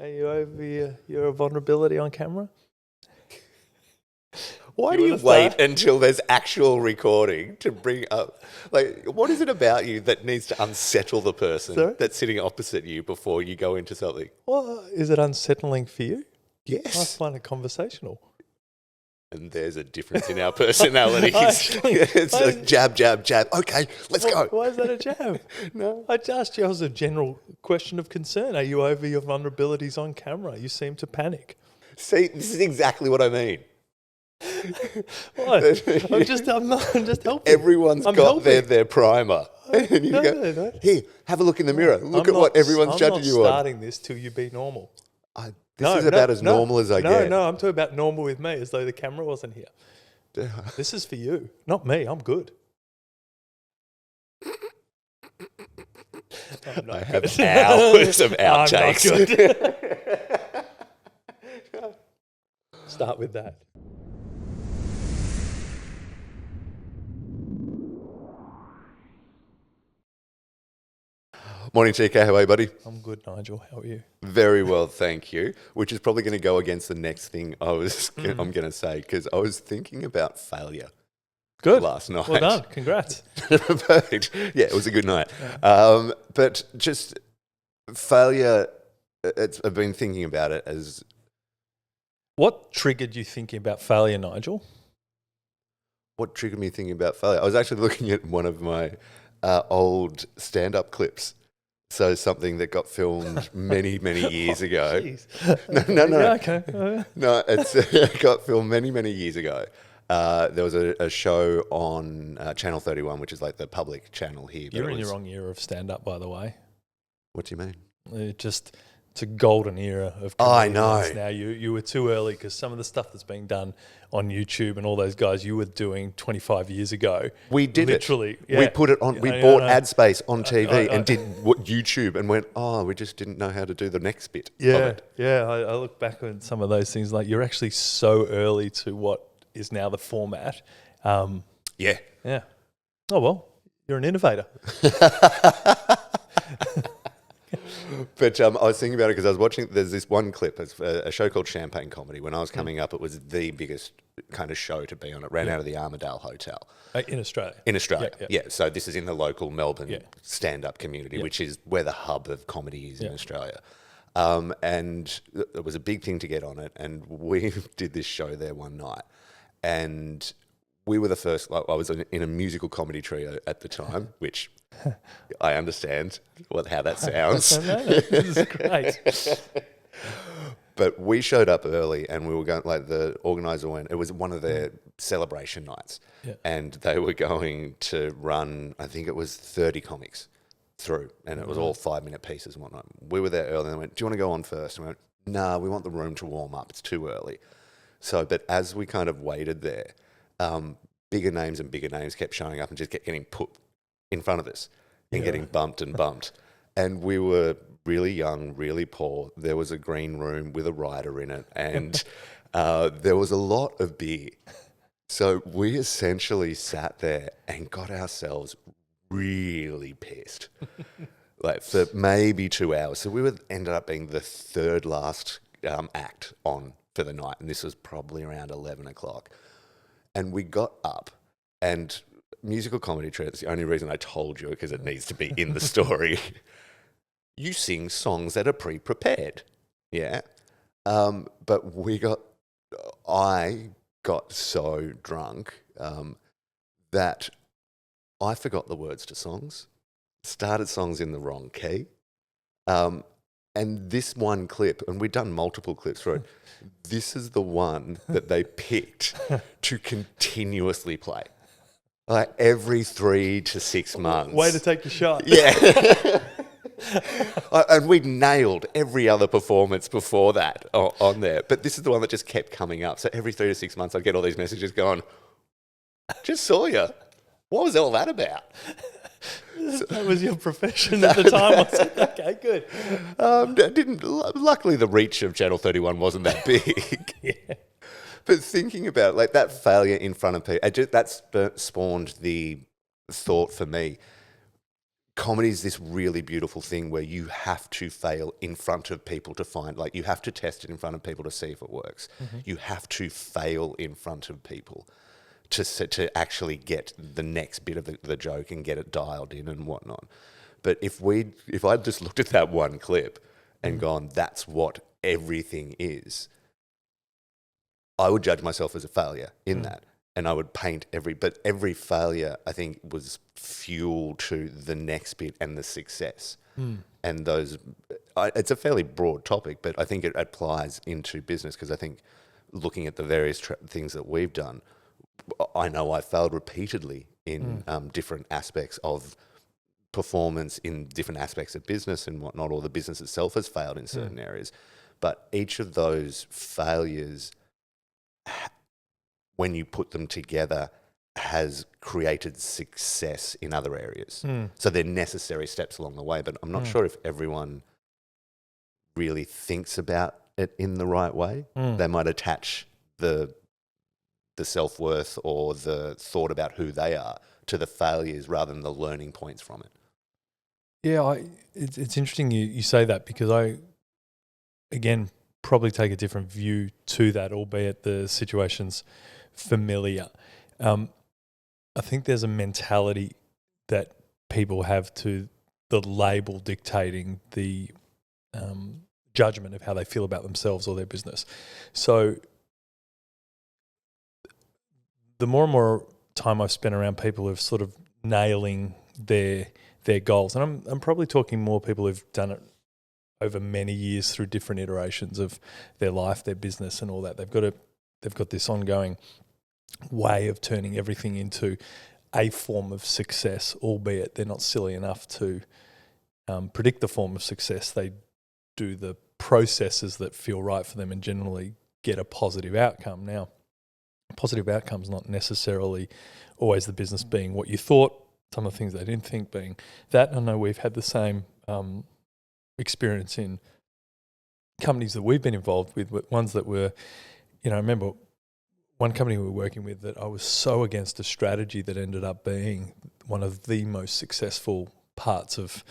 Are you over your vulnerability on camera? Why do you wait until there's actual recording to bring up? Like, what is it about you that needs to unsettle the person that's sitting opposite you before you go into something? Well, is it unsettling for you? Yes. I find it conversational. And there's a difference in our personalities. It's like jab, jab, jab. Okay, let's go. Why is that a jab? No. I asked you as a general question of concern. Are you over your vulnerabilities on camera? You seem to panic. See, this is exactly what I mean. What? I'm just helping. Everyone's got their primer. And you go, here, have a look in the mirror. Look at what everyone's judging you on. I'm not starting this till you be normal. This is about as normal as I get. No, I'm talking about normal with me, as though the camera wasn't here. This is for you, not me. I'm good. I have hours of outtakes. Start with that. Morning, TK. How are you, buddy? I'm good, Nigel. How are you? Very well, thank you. Which is probably going to go against the next thing I'm going to say, because I was thinking about failure. Good. Last night. Well done. Congrats. Perfect. Yeah, it was a good night. But just failure, I've been thinking about it as... What triggered you thinking about failure, Nigel? What triggered me thinking about failure? I was actually looking at one of my old stand-up clips. So something that got filmed many, many years ago. No. Yeah, okay. No, it got filmed many, many years ago. There was a show on Channel 31, which is like the public channel here. You're in your wrong era of stand-up, by the way. What do you mean? It's a golden era of comedians. I know. Now you were too early, because some of the stuff that's being done on YouTube and all those guys you were doing 25 years ago. We did literally. Yeah. We put it on. We bought ad space on TV and did YouTube and went, we just didn't know how to do the next bit. Yeah, yeah. I look back on some of those things, like you're actually so early to what is now the format. Yeah. Oh well, you're an innovator. But I was thinking about it because I was watching, there's this one clip, it's a show called Champagne Comedy. When I was coming up, it was the biggest kind of show to be on. It ran out of the Armadale Hotel. In Australia? In Australia, yeah. So this is in the local Melbourne stand-up community, which is where the hub of comedy is in Australia. And it was a big thing to get on it. And we did this show there one night. And we were the first, I was in a musical comedy trio at the time, which... I understand how that sounds. This is great. But we showed up early and we were going, like the organizer went, it was one of their celebration nights. Yeah. And they were going to run, I think it was 30 comics through, and it was all 5-minute pieces and whatnot. We were there early and they went, do you want to go on first? And we went, nah, we want the room to warm up. It's too early. So, but as we kind of waited there, bigger names kept showing up and just kept getting put in front of us and getting bumped and bumped. And we were really young, really poor. There was a green room with a rider in it, and there was a lot of beer. So we essentially sat there and got ourselves really pissed, like for maybe 2 hours. So we ended up being the third last act on for the night, and this was probably around 11 o'clock. And we got up, and musical comedy trio, it's the only reason I told you, because it needs to be in the story. You sing songs that are pre-prepared, yeah? But I got so drunk that I forgot the words to songs, started songs in the wrong key, and this one clip, and we'd done multiple clips for it, this is the one that they picked to continuously play. Like every 3 to 6 months. Way to take your shot. Yeah. And we'd nailed every other performance before that on there. But this is the one that just kept coming up. So every 3 to 6 months, I'd get all these messages going, just saw you. What was all that about? That was your profession at the time, wasn't it? Okay, good. Luckily, the reach of Channel 31 wasn't that big. Yeah. But thinking about like that failure in front of people, that spawned the thought for me. comedy is this really beautiful thing where you have to fail in front of people to find, like, you have to test it in front of people to see if it works. You have to fail in front of people to actually get the next bit of the joke and get it dialed in and whatnot. But if I just looked at that one clip and gone, that's what everything is, I would judge myself as a failure in that. And I would paint but every failure, I think, was fuel to the next bit and the success. And it's a fairly broad topic, but I think it applies into business, because I think looking at the various things that we've done, I know I failed repeatedly in different aspects of performance, in different aspects of business and whatnot, or the business itself has failed in certain areas. But each of those failures, when you put them together, has created success in other areas. So they're necessary steps along the way, but I'm not sure if everyone really thinks about it in the right way. They might attach the self-worth or the thought about who they are to the failures rather than the learning points from it. Yeah, it's interesting you say that, because I, again, probably take a different view to that, albeit the situation's familiar. I think there's a mentality that people have to the label dictating the judgment of how they feel about themselves or their business. So the more and more time I've spent around people who've sort of nailing their goals, and I'm probably talking more people who've done it over many years through different iterations of their life, their business, and all that. They've got this ongoing way of turning everything into a form of success, albeit they're not silly enough to predict the form of success. They do the processes that feel right for them and generally get a positive outcome. Now, positive outcome's not necessarily always the business being what you thought. Some of the things they didn't think being that. I know we've had the same experience in companies that we've been involved with, ones that were, I remember one company we were working with that I was so against a strategy that ended up being one of the most successful parts of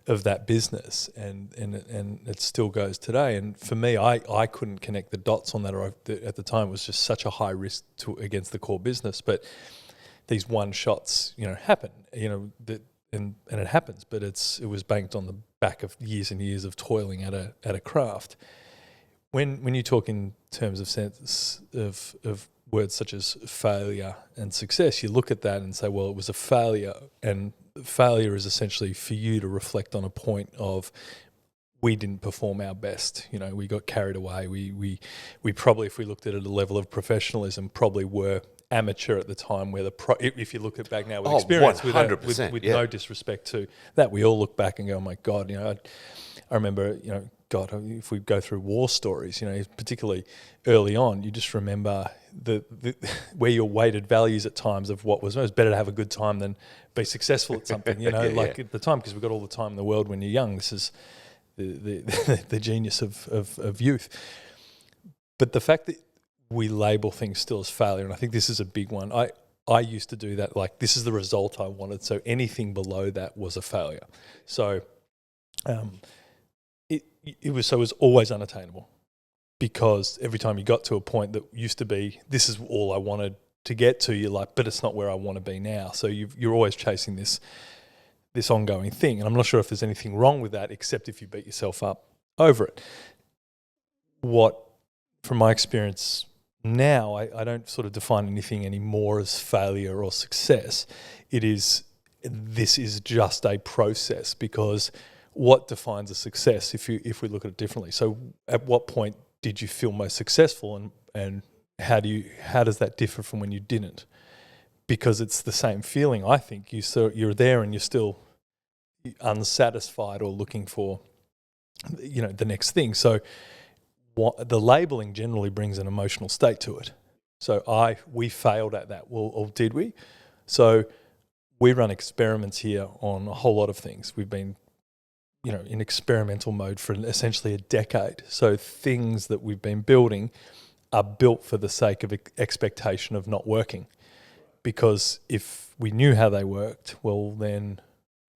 that business, and it still goes today. And for me, I couldn't connect the dots on that, or at the time it was just such a high risk against the core business. But these one shots, happen, and it happens. But it was banked on the back of years and years of toiling at a craft. When you talk in terms of sense of words such as failure and success, you look at that and say, well, it was a failure, and failure is essentially for you to reflect on a point of, we didn't perform our best. We got carried away. We probably, if we looked at it at a level of professionalism, probably were amateur at the time. Where if you look at back now with experience, 100%, with no disrespect to that, we all look back and go, oh my God, I remember, God, if we go through war stories, particularly early on, you just remember the where your weighted values at times of what was better to have a good time than be successful at something, at the time, because we've got all the time in the world when you're young. This is the genius of youth. But the fact that we label things still as failure, and I think this is a big one. I used to do that, like, this is the result I wanted, so anything below that was a failure. So it was always unattainable, because every time you got to a point that used to be, this is all I wanted to get to, you're like, but it's not where I want to be now. So you're always chasing this ongoing thing. And I'm not sure if there's anything wrong with that, except if you beat yourself up over it. From my experience now, I don't sort of define anything anymore as failure or success. This is just a process, because what defines a success if we look at it differently? So at what point did you feel most successful, and how does that differ from when you didn't? Because it's the same feeling. I think you're there and you're still unsatisfied or looking for the next thing. So the labeling generally brings an emotional state to it. So we failed at that. Well, or did we? So we run experiments here on a whole lot of things. We've been in experimental mode for essentially a decade. So things that we've been building are built for the sake of expectation of not working. Because if we knew how they worked, well, then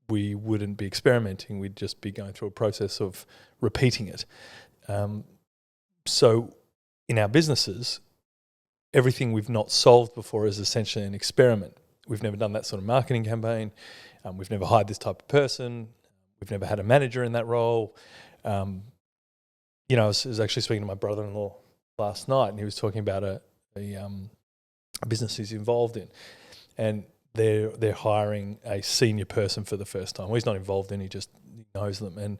we wouldn't be experimenting. We'd just be going through a process of repeating it. So in our businesses, everything we've not solved before is essentially an experiment. We've never done that sort of marketing campaign. We've never hired this type of person. We've never had a manager in that role. I was actually speaking to my brother-in-law last night, and he was talking about a business he's involved in, and they're hiring a senior person for the first time. Well, he's not involved in; he just knows them, and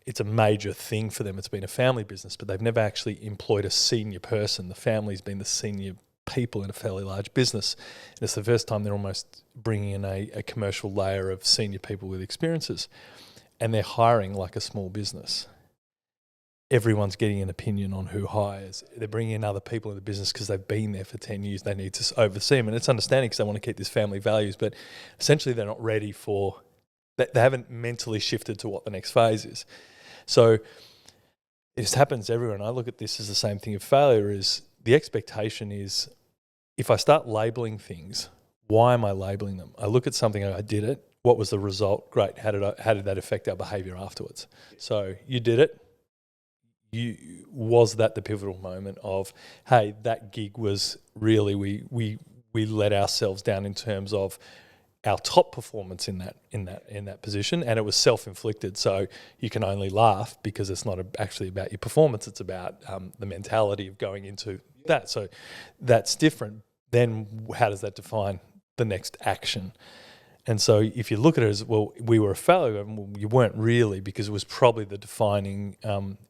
it's a major thing for them. It's been a family business, but they've never actually employed a senior person. The family's been the senior people in a fairly large business, and it's the first time they're almost bringing in a commercial layer of senior people with experiences, and they're hiring like a small business. Everyone's getting an opinion on who hires. They're bringing in other people in the business because they've been there for 10 years. They need to oversee them. And it's understanding because they want to keep this family values, but essentially they're not ready for that. They haven't mentally shifted to what the next phase is. So it happens everywhere. And I look at this as the same thing of failure is the expectation is if I start labeling things, why am I labeling them? I look at something, I did it. What was the result? Great. How did that affect our behavior afterwards? So you did it. Was that the pivotal moment of, hey, that gig was really we let ourselves down in terms of our top performance in that position, and it was self-inflicted. So you can only laugh because it's not actually about your performance; it's about the mentality of going into that. So that's different. Then how does that define the next action? And so if you look at it as, well, we were a failure, and you weren't really, because it was probably the defining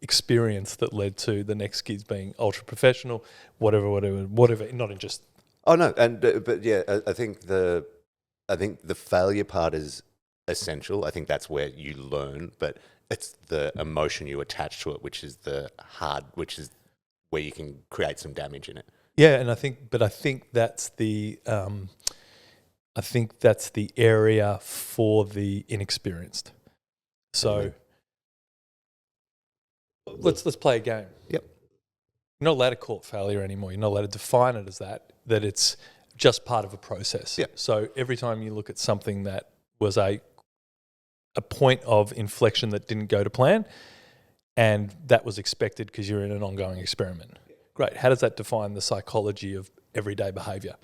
experience that led to the next kids being ultra professional, whatever, not in just... Oh, no, but yeah, I think the failure part is essential. I think that's where you learn, but it's the emotion you attach to it, which is which is where you can create some damage in it. Yeah, and I think that's the... I think that's the area for the inexperienced. So let's play a game. Yep. You're not allowed to call it failure anymore. You're not allowed to define it as that it's just part of a process. Yep. So every time you look at something that was a point of inflection that didn't go to plan, and that was expected because you're in an ongoing experiment. Great. How does that define the psychology of everyday behaviour?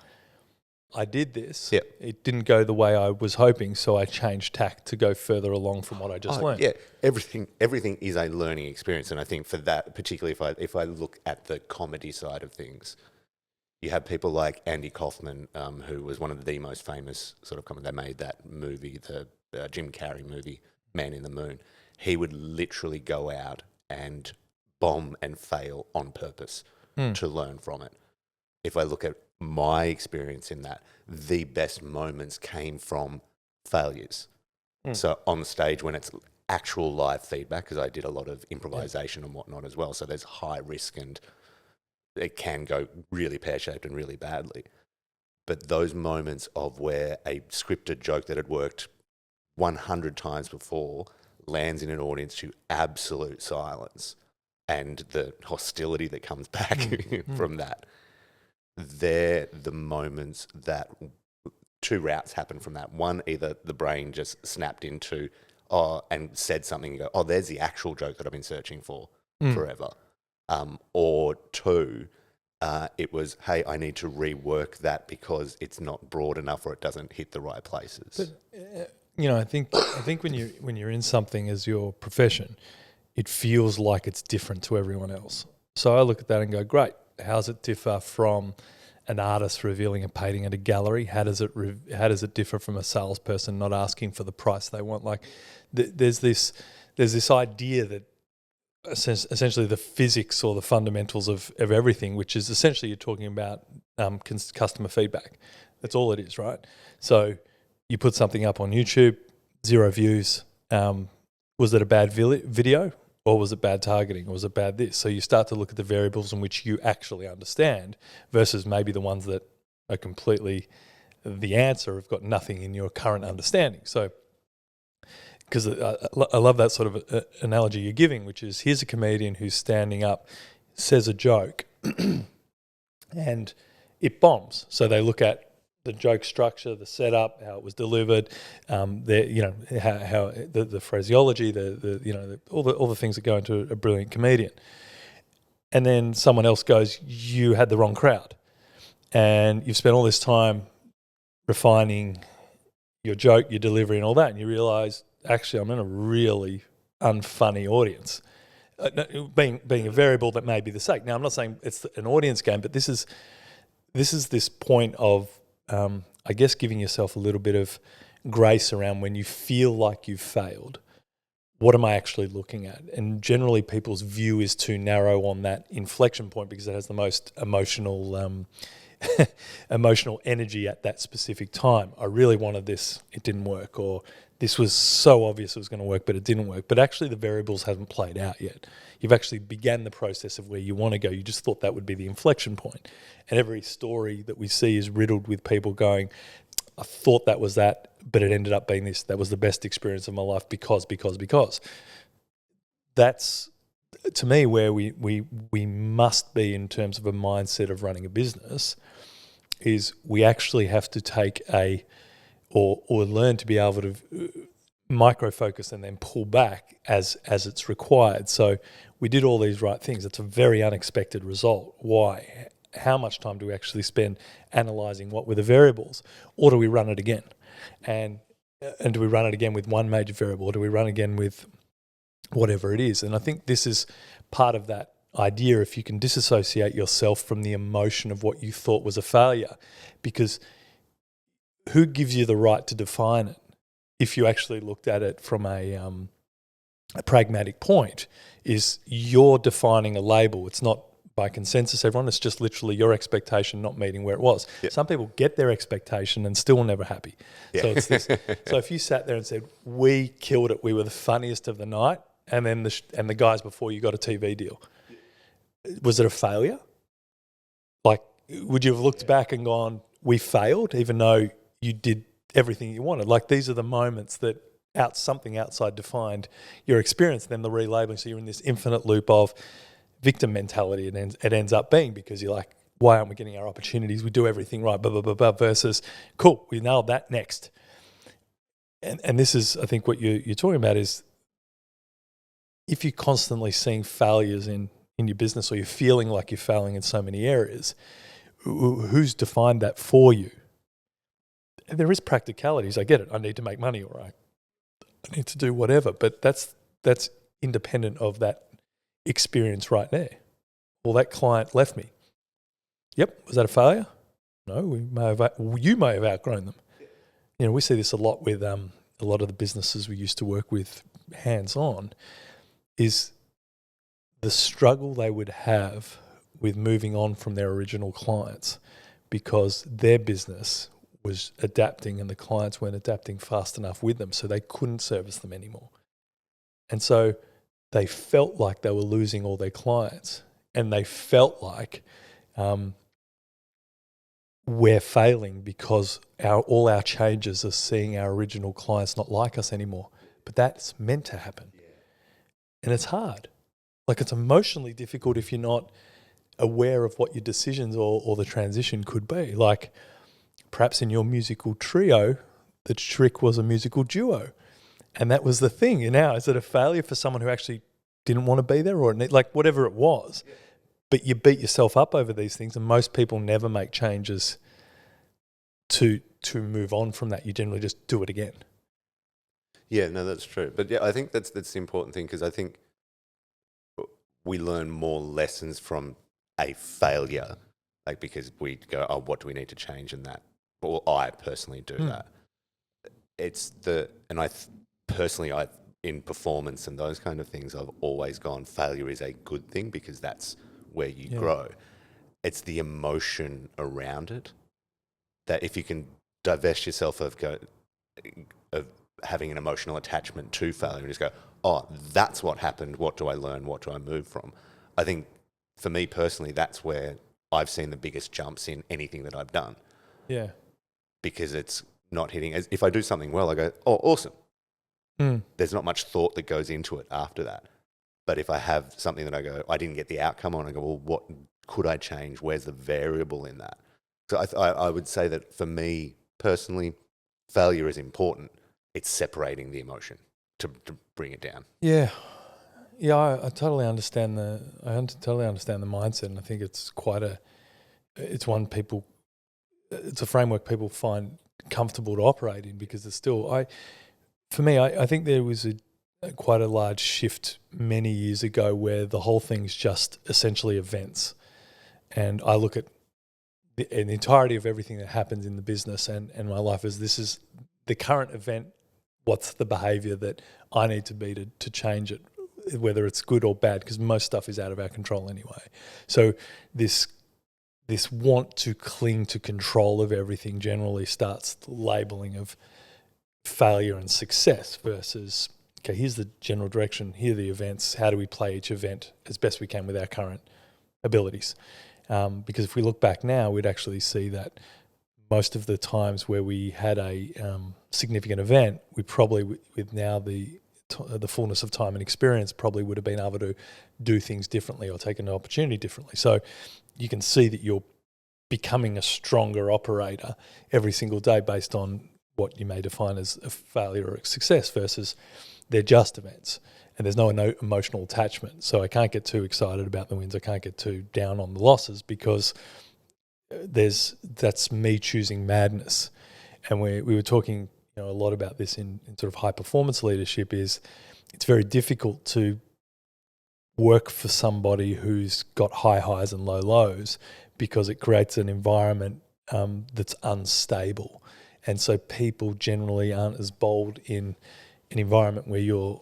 I did this. Yep. It didn't go the way I was hoping, so I changed tack to go further along from what I just learned. Yeah, everything is a learning experience, and I think for that, particularly if I look at the comedy side of things, you have people like Andy Kaufman, who was one of the most famous sort of comedy. They made that movie, the Jim Carrey movie, Man in the Moon. He would literally go out and bomb and fail on purpose to learn from it. If I look at my experience in that, the best moments came from failures. So on the stage when it's actual live feedback, because I did a lot of improvisation and whatnot as well, so there's high risk and it can go really pear-shaped and really badly. But those moments of where a scripted joke that had worked 100 times before lands in an audience to absolute silence, and the hostility that comes back from that, they're the moments that two routes happen from that. One, either the brain just snapped into and said something and go, oh, there's the actual joke that I've been searching for forever. Or two, it was, hey, I need to rework that because it's not broad enough or it doesn't hit the right places. But, I think when you're in something as your profession, it feels like it's different to everyone else. So I look at that and go, great. How does it differ from an artist revealing a painting at a gallery? How does it differ from a salesperson not asking for the price they want? Like, there's this idea that essentially the physics or the fundamentals of everything, which is essentially you're talking about customer feedback. That's all it is, right? So you put something up on YouTube, 0 views. Was it a bad video? Or was it bad targeting? Or was it bad this? So you start to look at the variables in which you actually understand versus maybe the ones that are completely the answer, have got nothing in your current understanding. So, because I love that sort of analogy you're giving, which is here's a comedian who's standing up, says a joke, and it bombs. So they look at the joke structure, the setup, how it was delivered, how the phraseology, all the things that go into a brilliant comedian. And then someone else goes, you had the wrong crowd, and you've spent all this time refining your joke, your delivery, and all that, and you realise, actually, I'm in a really unfunny audience. Being a variable that may be the sake. Now, I'm not saying it's an audience game, but this is this point of, I guess, giving yourself a little bit of grace around when you feel like you've failed. What am I actually looking at? And generally, people's view is too narrow on that inflection point because it has the most emotional energy at that specific time. I really wanted this, it didn't work, or this was so obvious it was going to work, but it didn't work. But actually the variables haven't played out yet. You've actually began the process of where you want to go. You just thought that would be the inflection point. And every story that we see is riddled with people going, I thought that was that, but it ended up being this. That was the best experience of my life because. That's, to me, where we must be in terms of a mindset of running a business, is we actually have to take or learn to be able to micro focus and then pull back as it's required. So we did all these right things. It's a very unexpected result. Why? How much time do we actually spend analysing what were the variables, or do we run it again? And do we run it again with one major variable, or do we run again with whatever it is? And I think this is part of that idea, if you can disassociate yourself from the emotion of what you thought was a failure, because who gives you the right to define it? If you actually looked at it from a pragmatic point, is you're defining a label. It's not by consensus, everyone. It's just literally your expectation not meeting where it was. Yep. Some people get their expectation and still never happy. Yeah. So it's this. So if you sat there and said, we killed it, we were the funniest of the night, and then the guys before you got a TV deal, was it a failure? Like, would you have looked back and gone, we failed, even though you did everything you wanted? Like, these are the moments that something outside defined your experience, then the relabeling. So you're in this infinite loop of victim mentality, and it ends up being, because you're like, why aren't we getting our opportunities? We do everything right, blah, blah, blah, blah, versus, cool, we nailed that, next. And this is, I think, what you're talking about is, if you're constantly seeing failures in your business, or you're feeling like you're failing in so many areas, who's defined that for you? And there is practicalities. I get it. I need to make money, or I need to do whatever. But that's independent of that experience right there. Well, that client left me. Yep. Was that a failure? No, you may have outgrown them. You know, we see this a lot with a lot of the businesses we used to work with hands-on, is the struggle they would have with moving on from their original clients, because their business was adapting and the clients weren't adapting fast enough with them, so they couldn't service them anymore. And so they felt like they were losing all their clients, and they felt like we're failing because all our changes are seeing our original clients not like us anymore. But that's meant to happen. Yeah. And it's hard. Like, it's emotionally difficult if you're not aware of what your decisions or the transition could be. Like, perhaps in your musical trio, the trick was a musical duo. And that was the thing. And now, is it a failure for someone who actually didn't want to be there, or like whatever it was? Yeah. But you beat yourself up over these things, and most people never make changes to move on from that. You generally just do it again. Yeah, no, that's true. But yeah, I think that's the important thing, because I think we learn more lessons from a failure, like, because we go, oh, what do we need to change in that? Well, I personally do that. It's personally, in performance and those kind of things, I've always gone, failure is a good thing, because that's where you grow. It's the emotion around it that, if you can divest yourself of having an emotional attachment to failure and just go, oh, that's what happened, what do I learn, what do I move from? I think for me personally, that's where I've seen the biggest jumps in anything that I've done. Yeah. Because it's not hitting. If I do something well, I go, oh, awesome. There's not much thought that goes into it after that. But if I have something that I go, I didn't get the outcome on, I go, well, what could I change? Where's the variable in that? So I would say that for me personally, failure is important. It's separating the emotion to bring it down. Yeah. Yeah, I totally understand totally understand the mindset, and I think it's it's a framework people find comfortable to operate in, because it's still, I think there was quite a large shift many years ago where the whole thing's just essentially events, and I look at the entirety of everything that happens in the business and my life as this is the current event. What's the behaviour that I need to be to change it, whether it's good or bad, because most stuff is out of our control anyway. So this want to cling to control of everything generally starts the labelling of failure and success versus, okay, here's the general direction, here are the events, how do we play each event as best we can with our current abilities? Because if we look back now, we'd actually see that most of the times where we had a significant event, we probably, with now the fullness of time and experience, probably would have been able to do things differently or take an opportunity differently. So you can see that you're becoming a stronger operator every single day based on what you may define as a failure or a success versus they're just events. And there's no emotional attachment. So I can't get too excited about the wins. I can't get too down on the losses, because that's me choosing madness. And we were talking a lot about this in sort of high performance leadership. Is it's very difficult to work for somebody who's got high highs and low lows, because it creates an environment that's unstable. And so people generally aren't as bold in an environment where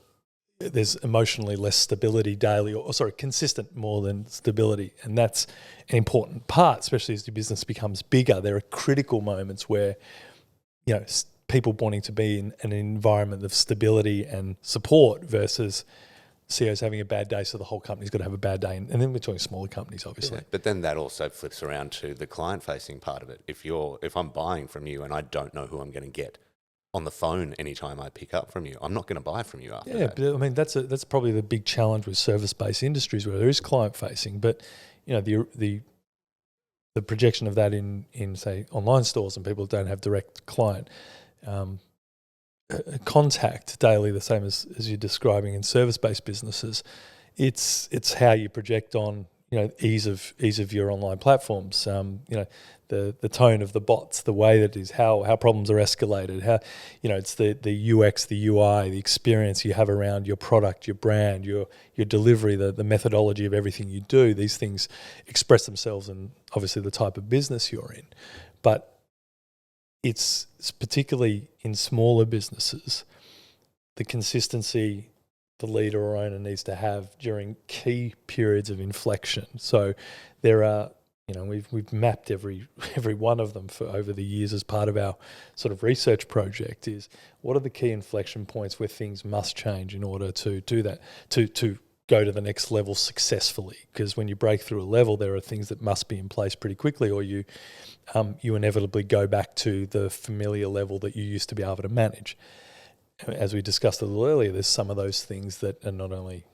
there's emotionally less stability daily, consistent more than stability. And that's an important part, especially as the business becomes bigger. There are critical moments where, people wanting to be in an environment of stability and support versus CEOs having a bad day, so the whole company's got to have a bad day. And then we're talking smaller companies, obviously. Yeah, but then that also flips around to the client-facing part of it. If I'm buying from you and I don't know who I'm going to get on the phone anytime I pick up from you, I'm not going to buy from you after that. Yeah, but I mean, that's probably the big challenge with service-based industries where there is client-facing, but the projection of that in say online stores and people don't have direct client contact daily, the same as you're describing in service-based businesses, it's how you project on ease of your online platforms. The tone of the bots, the way that is, how problems are escalated, how it's the UX, the UI, the experience you have around your product, your brand, your delivery, the methodology of everything you do. These things express themselves in obviously the type of business you're in, but it's particularly in smaller businesses, the consistency the leader or owner needs to have during key periods of inflection. So there are, we've mapped every one of them for over the years as part of our sort of research project. Is what are the key inflection points where things must change in order to do that, to go to the next level successfully? Because when you break through a level, there are things that must be in place pretty quickly, or you inevitably go back to the familiar level that you used to be able to manage. As we discussed a little earlier, there's some of those things that are not only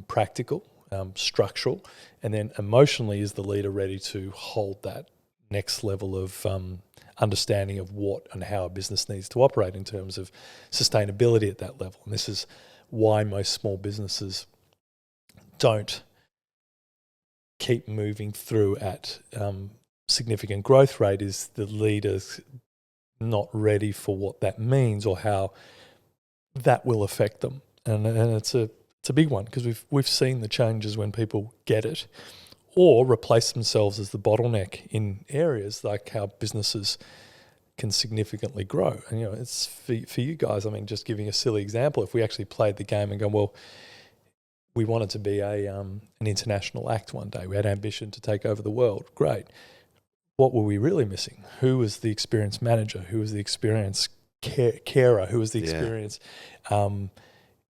practical, structural, and then emotionally, is the leader ready to hold that next level of understanding of what and how a business needs to operate in terms of sustainability at that level. And this is why most small businesses don't keep moving through at significant growth rate, is the leaders not ready for what that means or how that will affect them. And it's a big one, because we've seen the changes when people get it or replace themselves as the bottleneck in areas like how businesses can significantly grow. And it's for you guys, I mean, just giving a silly example, if we actually played the game and go, well, we wanted to be an international act one day, we had ambition to take over the world, great. What were we really missing? Who was the experienced manager? Who was the experienced carer? Who was the experienced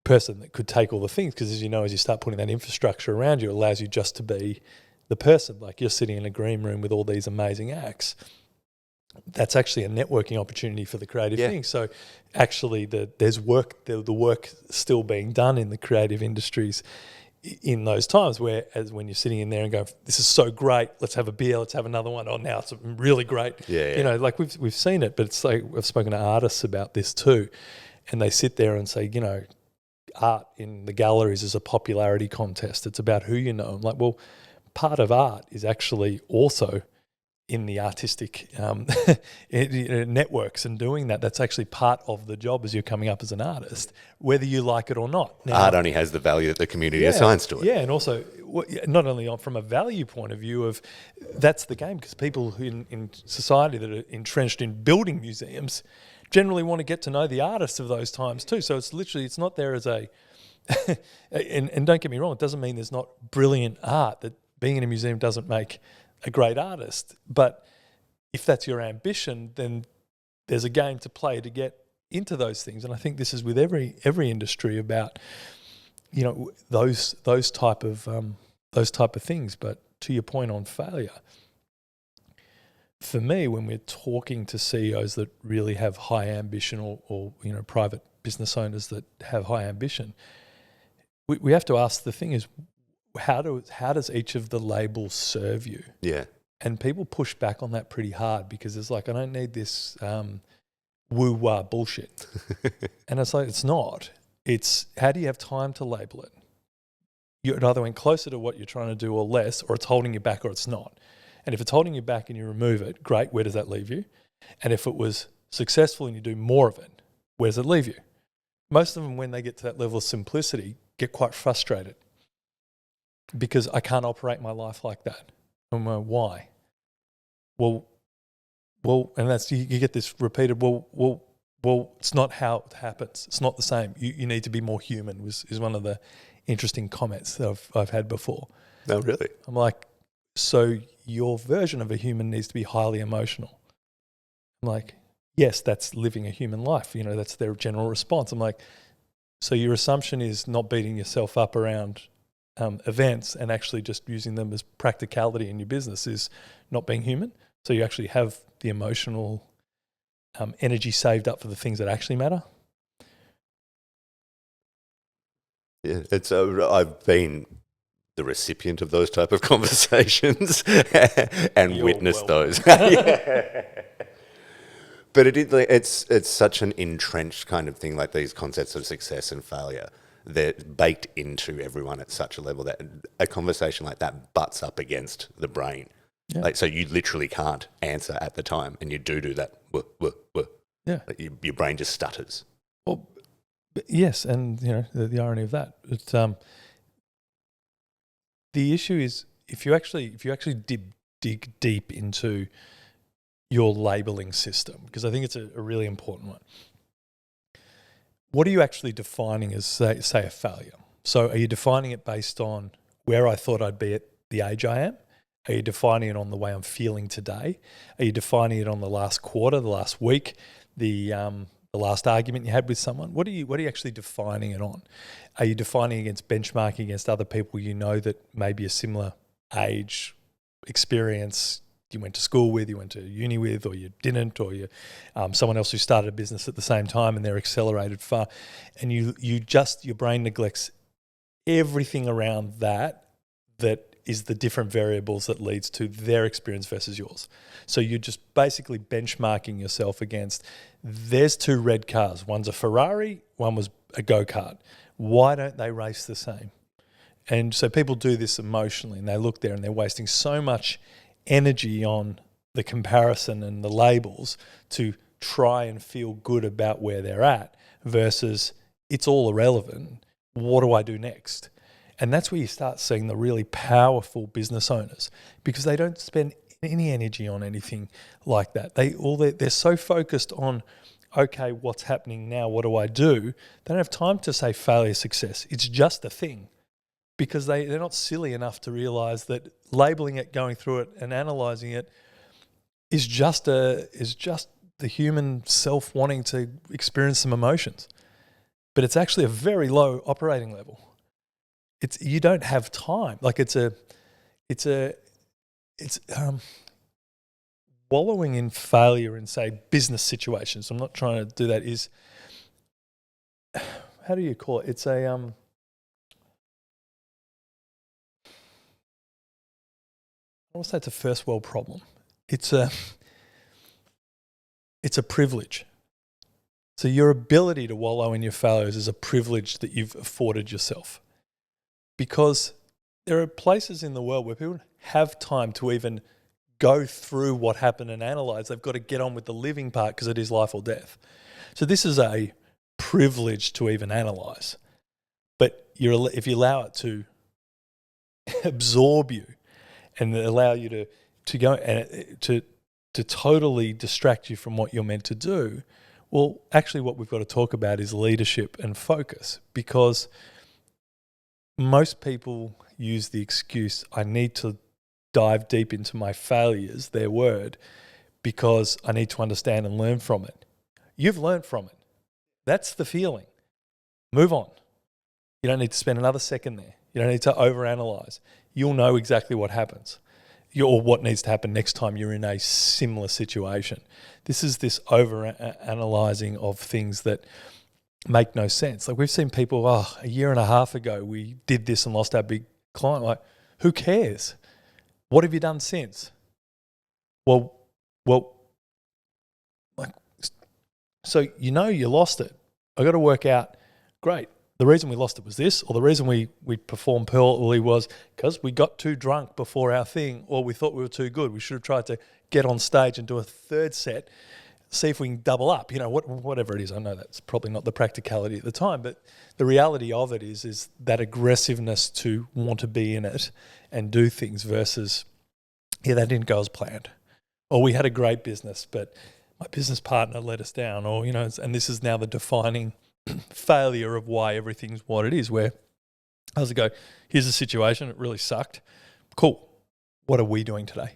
person that could take all the things? Because as you start putting that infrastructure around you, it allows you just to be the person. Like you're sitting in a green room with all these amazing acts. That's actually a networking opportunity for the creative thing. So actually there's work, the work still being done in the creative industries in those times where, as when you're sitting in there and go, this is so great, let's have a beer, let's have another one. Oh, now it's really great. Yeah. You know, like we've seen it, but it's like I've spoken to artists about this too, and they sit there and say, you know, art in the galleries is a popularity contest. It's about who you know. I'm like, well, part of art is actually also in the artistic networks and doing that. That's actually part of the job as you're coming up as an artist, whether you like it or not. Now, art only has the value that the community assigns to it. Yeah, and also not only from a value point of view of that's the game, because people who in society that are entrenched in building museums generally want to get to know the artists of those times too. So it's not there as a and don't get me wrong, it doesn't mean there's not brilliant art, that being in a museum doesn't make a great artist. But if that's your ambition, then there's a game to play to get into those things. And I think this is with every industry about, you know, those type of things. But to your point on failure, for me, when we're talking to CEOs that really have high ambition, or you know, private business owners that have high ambition, we have to ask, the thing is, how does each of the labels serve you? Yeah. And people push back on that pretty hard, because it's like, I don't need this woo-wah bullshit. And it's like, it's not. It's how do you have time to label it? It either went closer to what you're trying to do or less, or it's holding you back or it's not. And if it's holding you back and you remove it, great, where does that leave you? And if it was successful and you do more of it, where does it leave you? Most of them, when they get to that level of simplicity, get quite frustrated, because I can't operate my life like that. I'm like, why? Well, and that's, you get this repeated, well, it's not how it happens. It's not the same. You need to be more human, is one of the interesting comments that I've had before. No, really? I'm like, so your version of a human needs to be highly emotional. I'm like, yes, that's living a human life. You know, that's their general response. I'm like, so your assumption is not beating yourself up around events and actually just using them as practicality in your business is not being human. So you actually have the emotional energy saved up for the things that actually matter. Yeah, it's I've been the recipient of those type of conversations and You're witnessed welcome. those. Yeah. But it's such an entrenched kind of thing, like these concepts of success and failure. They're baked into everyone at such a level that a conversation like that butts up against the brain. Yeah. Like, so you literally can't answer at the time, and you do that. Yeah, like your brain just stutters. Well, yes, and you know the irony of that. It's the issue is if you actually dig deep into your labeling system, because I think it's a really important one. What are you actually defining as, say a failure? So are you defining it based on where I thought I'd be at the age I am? Are you defining it on the way I'm feeling today? Are you defining it on the last quarter, the last week, the last argument you had with someone? What are you actually defining it on? Are you defining against benchmarking against other people you know that maybe a similar age, experience, you went to school with, you went to uni with, or you didn't, or you someone else who started a business at the same time and they're accelerated far, and your brain neglects everything around that is the different variables that leads to their experience versus yours. So you're just basically benchmarking yourself against, there's two red cars, one's a Ferrari, one was a go-kart. Why don't they race the same? And so people do this emotionally, and they look there and they're wasting so much energy on the comparison and the labels to try and feel good about where they're at, versus it's all irrelevant. What do I do next? And that's where you start seeing the really powerful business owners, because they don't spend any energy on anything like that. They're so focused on, okay, what's happening now? What do I do? They don't have time to say failure, success. It's just a thing. Because they're not silly enough to realise that labelling it, going through it and analysing it is just the human self wanting to experience some emotions. But it's actually a very low operating level. You don't have time. Like it's wallowing in failure in, say, business situations. I'm not trying to do that. Is, how do you call it? It's won't say it's a first world problem. It's a privilege. So your ability to wallow in your failures is a privilege that you've afforded yourself. Because there are places in the world where people have time to even go through what happened and analyze. They've got to get on with the living part because it is life or death. So this is a privilege to even analyze. But if you allow it to absorb you and allow you to go and to totally distract you from what you're meant to do, well, actually what we've got to talk about is leadership and focus, because most people use the excuse, I need to dive deep into my failures, their word, because I need to understand and learn from it. You've learned from it. That's the feeling. Move on. You don't need to spend another second there. You don't need to overanalyze. You'll know exactly what happens or what needs to happen next time you're in a similar situation. This is this over-analyzing of things that make no sense. Like we've seen people, a year and a half ago, we did this and lost our big client. Like, who cares? What have you done since? Well, like, so you know you lost it. I got to work out, great, the reason we lost it was this, or the reason we performed poorly was because we got too drunk before our thing, or we thought we were too good. We should have tried to get on stage and do a third set, see if we can double up, whatever it is. I know that's probably not the practicality at the time, but the reality of it is that aggressiveness to want to be in it and do things versus, that didn't go as planned. Or we had a great business, but my business partner let us down, or, and this is now the defining failure of why everything's what it is, where I was to go, here's the situation, it really sucked. Cool. What are we doing today?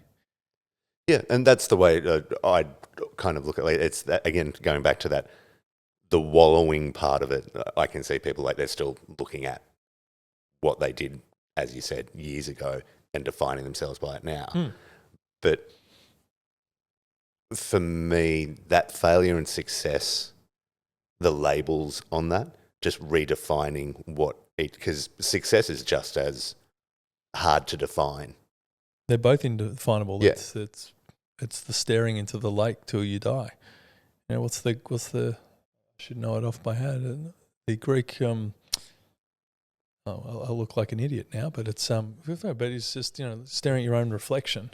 Yeah, and that's the way I kind of look at it. It's that, again, going back to that, the wallowing part of it. I can see people like they're still looking at what they did, as you said, years ago and defining themselves by it now. But for me, that failure and success, the labels on that, just redefining because success is just as hard to define. They're both indefinable. Yeah. It's the staring into the lake till you die. What's the I should know it off by head. The Greek I look like an idiot now, but it's just staring at your own reflection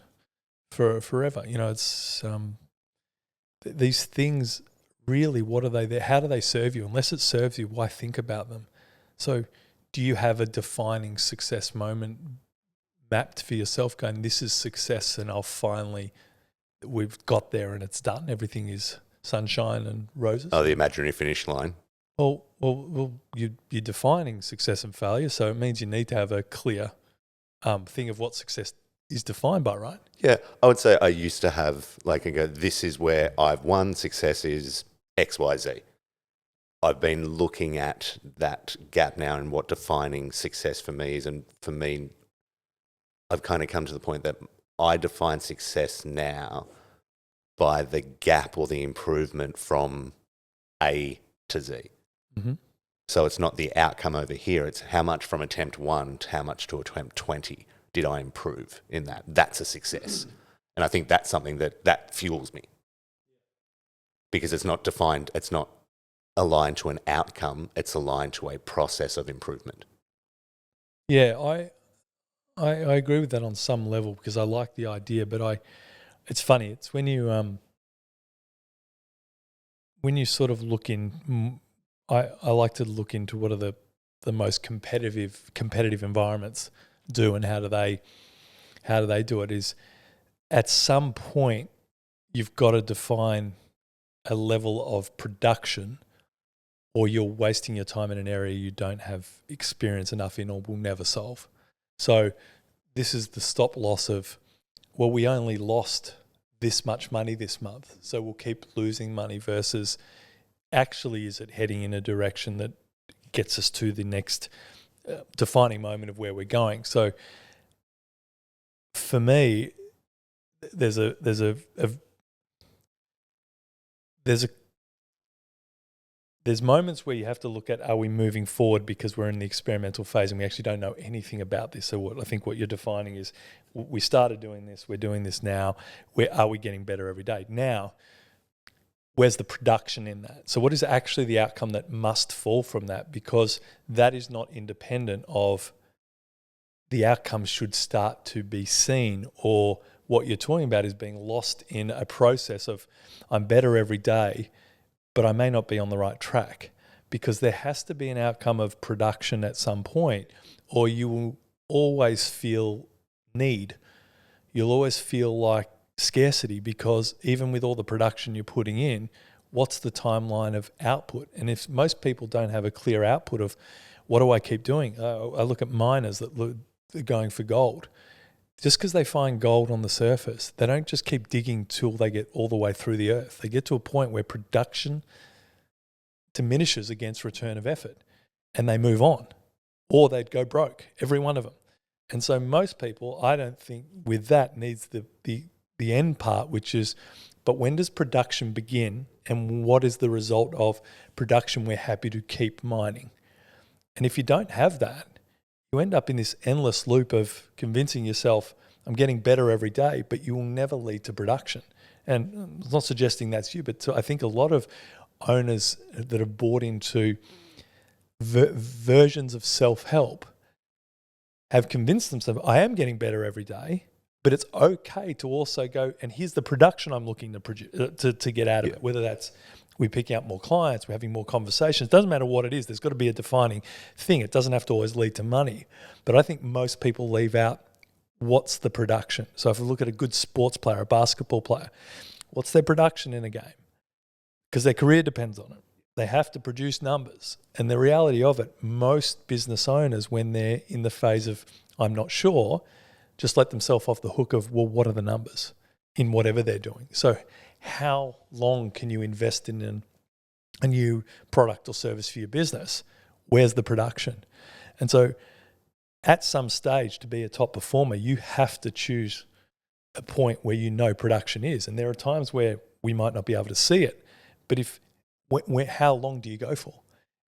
for forever. It's these things really, what are they there? How do they serve you? Unless it serves you, why think about them? So do you have a defining success moment mapped for yourself going, this is success and we've got there and it's done. Everything is sunshine and roses. Oh, the imaginary finish line. Well, you're defining success and failure, so it means you need to have a clear thing of what success is defined by, right? Yeah, I would say I used to have this is where I've won, success is X, Y, Z. I've been looking at that gap now and what defining success for me is. And for me, I've kind of come to the point that I define success now by the gap or the improvement from A to Z. Mm-hmm. So it's not the outcome over here. It's how much from attempt 1 to how much to attempt 20 did I improve in that. That's a success. And I think that's something that fuels me. Because it's not defined, it's not aligned to an outcome, it's aligned to a process of improvement. Yeah, I agree with that on some level because I like the idea, but it's funny. It's when you sort of look in. I like to look into what are the most competitive environments do and how do they do it. Is at some point you've got to define a level of production, or you're wasting your time in an area you don't have experience enough in or will never solve. So this is the stop loss of, well, we only lost this much money this month, so we'll keep losing money versus actually is it heading in a direction that gets us to the next defining moment of where we're going. So for me, there's there's moments where you have to look at, are we moving forward because we're in the experimental phase and we actually don't know anything about this. So I think what you're defining is, we started doing this, we're doing this now, are we getting better every day? Now, where's the production in that? So what is actually the outcome that must fall from that? Because that is not independent of the outcome should start to be seen, or what you're talking about is being lost in a process of, I'm better every day, but I may not be on the right track, because there has to be an outcome of production at some point, or you will always feel need. You'll always feel like scarcity, because even with all the production you're putting in, what's the timeline of output? And if most people don't have a clear output of, what do I keep doing? I look at miners that they're going for gold. Just because they find gold on the surface, they don't just keep digging till they get all the way through the earth. They get to a point where production diminishes against return of effort, and they move on, or they'd go broke, every one of them. And so most people, I don't think with that, needs the end part, which is, but when does production begin, and what is the result of production we're happy to keep mining? And if you don't have that, you end up in this endless loop of convincing yourself, I'm getting better every day, but you will never lead to production. And I'm not suggesting that's you, but I think a lot of owners that have bought into versions of self-help have convinced themselves, I am getting better every day, but it's okay to also go, and here's the production I'm looking to produce, to get out of it, whether that's we're picking up more clients, we're having more conversations. It doesn't matter what it is. There's got to be a defining thing. It doesn't have to always lead to money. But I think most people leave out, what's the production? So if we look at a good sports player, a basketball player, what's their production in a game? Because their career depends on it. They have to produce numbers. And the reality of it, most business owners, when they're in the phase of, I'm not sure, just let themselves off the hook of, well, what are the numbers in whatever they're doing? So how long can you invest in a new product or service for your business? Where's the production? And so at some stage, to be a top performer, you have to choose a point where you know production is. And there are times where we might not be able to see it, but how long do you go for?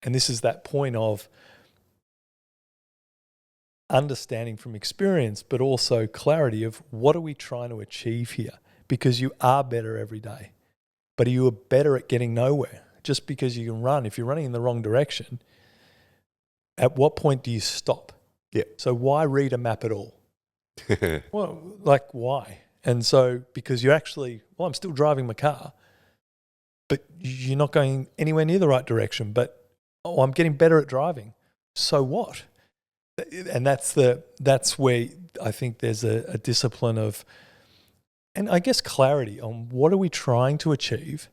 And this is that point of understanding from experience, but also clarity of, what are we trying to achieve here? Because you are better every day, but you are better at getting nowhere. Just because you can run, if you're running in the wrong direction, at what point do you stop? Yeah. So why read a map at all? Well, like, why? And so, because you actually, I'm still driving my car, but you're not going anywhere near the right direction. But, I'm getting better at driving. So what? And that's where I think there's a discipline of, and I guess clarity on, what are we trying to achieve?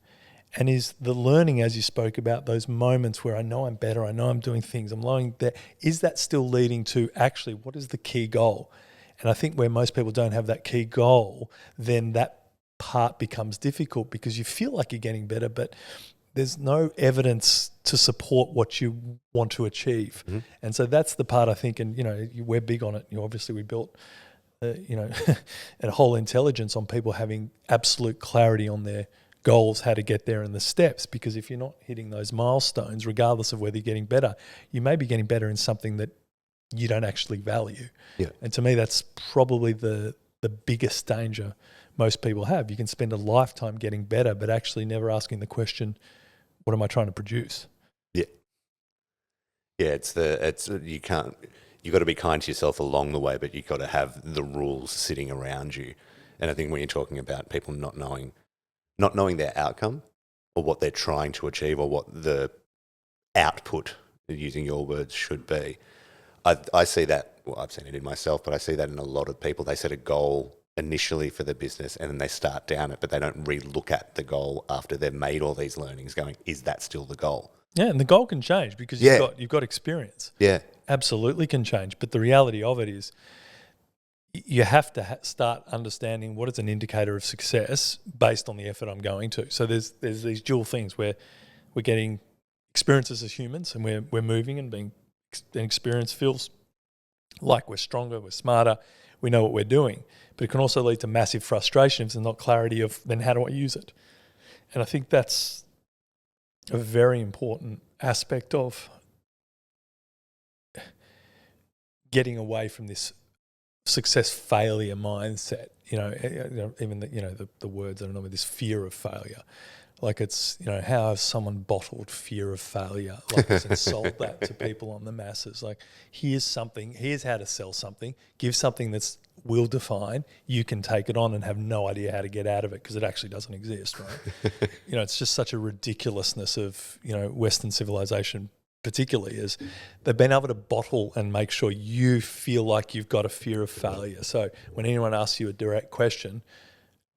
And is the learning, as you spoke about, those moments where I know I'm better, I know I'm doing things, I'm learning that, is that still leading to actually what is the key goal? And I think where most people don't have that key goal, then that part becomes difficult, because you feel like you're getting better, but there's no evidence to support what you want to achieve. Mm-hmm. And so that's the part I think, and we're big on it. Obviously we built a whole intelligence on people having absolute clarity on their goals, how to get there, and the steps. Because if you're not hitting those milestones, regardless of whether you're getting better, you may be getting better in something that you don't actually value. Yeah. And to me, that's probably the biggest danger most people have. You can spend a lifetime getting better, but actually never asking the question, what am I trying to produce? Yeah. Yeah, you've got to be kind to yourself along the way, but you've got to have the rules sitting around you. And I think when you're talking about people not knowing their outcome, or what they're trying to achieve, or what the output, using your words, should be, I see that, well, I've seen it in myself, but I see that in a lot of people. They set a goal initially for the business, and then they start down it, but they don't re-look at the goal after they've made all these learnings, going, is that still the goal? Yeah, and the goal can change because you've got experience. Yeah. Absolutely can change. But the reality of it is, you have to start understanding what is an indicator of success based on the effort I'm going to. So there's these dual things where we're getting experiences as humans, and we're moving and being, and experience feels like we're stronger, we're smarter, we know what we're doing. But it can also lead to massive frustration if there's not clarity of, then how do I use it? And I think that's a very important aspect of getting away from this success failure mindset. Even the words, I don't know, with this fear of failure. Like it's, how has someone bottled fear of failure? Like and sold that to people on the masses. Like here's how to sell something, give something that's will define, you can take it on and have no idea how to get out of it because it actually doesn't exist, right? It's just such a ridiculousness of, Western civilization particularly, is they've been able to bottle and make sure you feel like you've got a fear of failure. So when anyone asks you a direct question,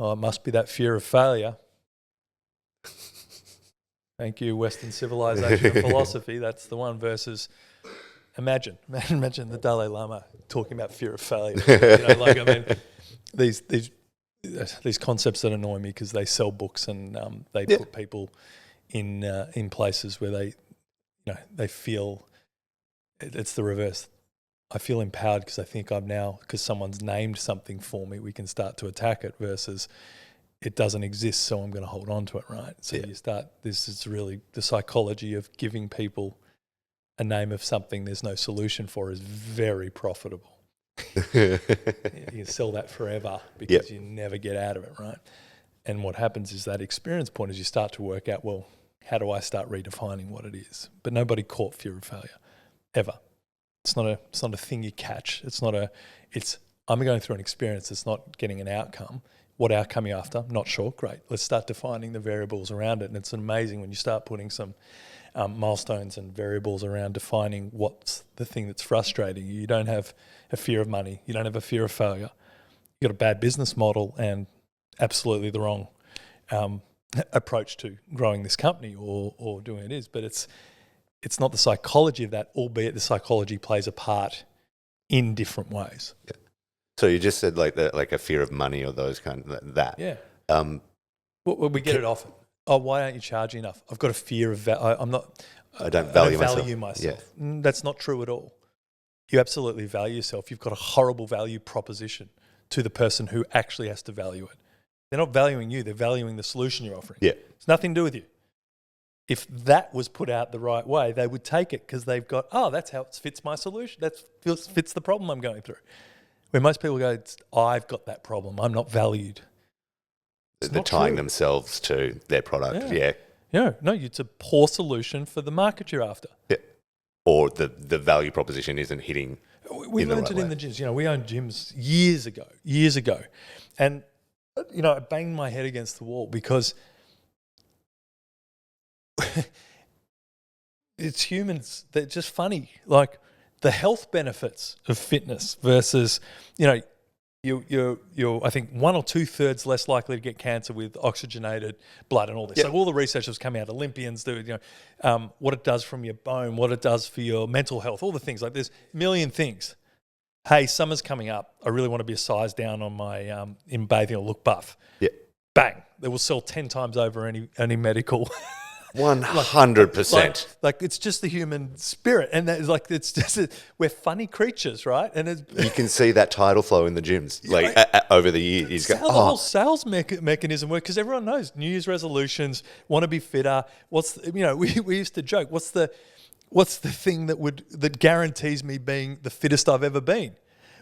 it must be that fear of failure. Thank you, Western civilization and philosophy. That's the one. Versus, imagine the Dalai Lama talking about fear of failure. These concepts that annoy me because they sell books and they put people in places where they feel it's the reverse. I feel empowered because I think because someone's named something for me, we can start to attack it versus it doesn't exist, so I'm going to hold on to it, right? So you start, this is really the psychology of giving people a name of something there's no solution for is very profitable. You can sell that forever because you never get out of it, right? And what happens is that experience point is you start to work out, well, how do I start redefining what it is? But nobody caught fear of failure, ever. It's not a thing you catch. I'm going through an experience that's not getting an outcome. What outcome are you after? Not sure. Great. Let's start defining the variables around it. And it's amazing when you start putting some milestones and variables around defining what's the thing that's frustrating you. You don't have a fear of money. You don't have a fear of failure. You've got a bad business model and absolutely the wrong approach to growing this company or doing it is. But it's not the psychology of that, albeit the psychology plays a part in different ways. Yeah. So you just said like a fear of money or those kind of that. Yeah. We get it often. Oh, why aren't you charging enough? I've got a fear of I don't value myself. Yeah. That's not true at all. You absolutely value yourself. You've got a horrible value proposition to the person who actually has to value it. They're not valuing you. They're valuing the solution you're offering. Yeah. It's nothing to do with you. If that was put out the right way, they would take it because they've got, that's how it fits my solution. That fits the problem I'm going through. Where most people go, I've got that problem. I'm not valued. They're tying themselves to their product. Yeah. No, it's a poor solution for the market you're after. Yeah. Or the value proposition isn't hitting. We learned it in the gyms. We owned gyms years ago. And, I banged my head against the wall because it's humans. They're just funny. Like the health benefits of fitness versus, you're I think 1 or 2/3 less likely to get cancer with oxygenated blood and all this. So all the research that's coming out, Olympians do, what it does from your bone, what it does for your mental health, all the things. Like there's a million things. Hey, summer's coming up. I really want to be a size down on my in bathing or look buff. Yeah. Bang. They will sell 10 times over any medical. 100%. Like it's just the human spirit, and that is like we're funny creatures, right? And you can see that tidal flow in the gyms, over the years. It's how the whole sales mechanism works because everyone knows New Year's resolutions, want to be fitter. We used to joke, what's the thing that guarantees me being the fittest I've ever been?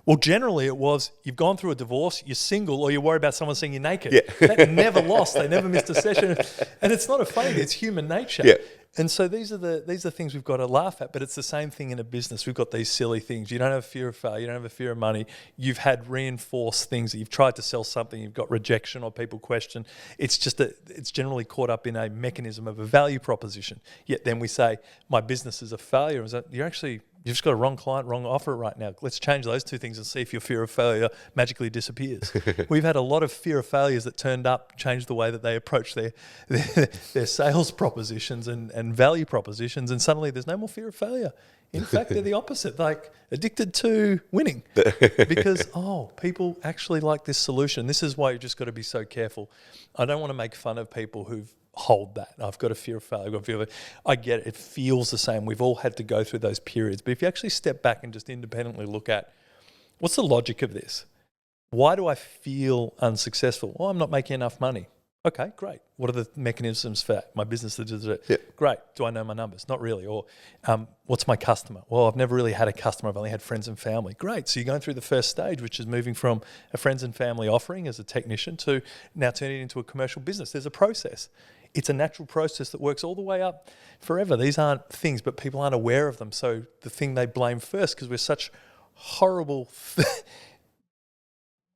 Well, generally it was you've gone through a divorce, you're single, or you worry about someone seeing you naked. Yeah. That never lost. They never missed a session. And it's not a phony, it's human nature. Yeah. And so these are things we've got to laugh at, but it's the same thing in a business. We've got these silly things. You don't have a fear of failure, you don't have a fear of money. You've had reinforced things that you've tried to sell something, you've got rejection or people question. It's just it's generally caught up in a mechanism of a value proposition. Yet then we say, my business is a failure. Is that you've just got a wrong client, wrong offer right now. Let's change those two things and see if your fear of failure magically disappears. We've had a lot of fear of failures that turned up, changed the way that they approach their sales propositions and value propositions, and suddenly there's no more fear of failure. In fact, they're the opposite, like addicted to winning because, people actually like this solution. This is why you've just got to be so careful. I don't want to make fun of people who hold that. I've got a fear of failure. I've got a fear of it. I get it. It feels the same. We've all had to go through those periods. But if you actually step back and just independently look at what's the logic of this? Why do I feel unsuccessful? Well, I'm not making enough money. Okay, great. What are the mechanisms for that? My business, great. Do I know my numbers? Not really. Or what's my customer? Well, I've never really had a customer. I've only had friends and family. Great. So you're going through the first stage, which is moving from a friends and family offering as a technician to now turning it into a commercial business. There's a process. It's a natural process that works all the way up forever. These aren't things, but people aren't aware of them. So the thing they blame first, because we're such horrible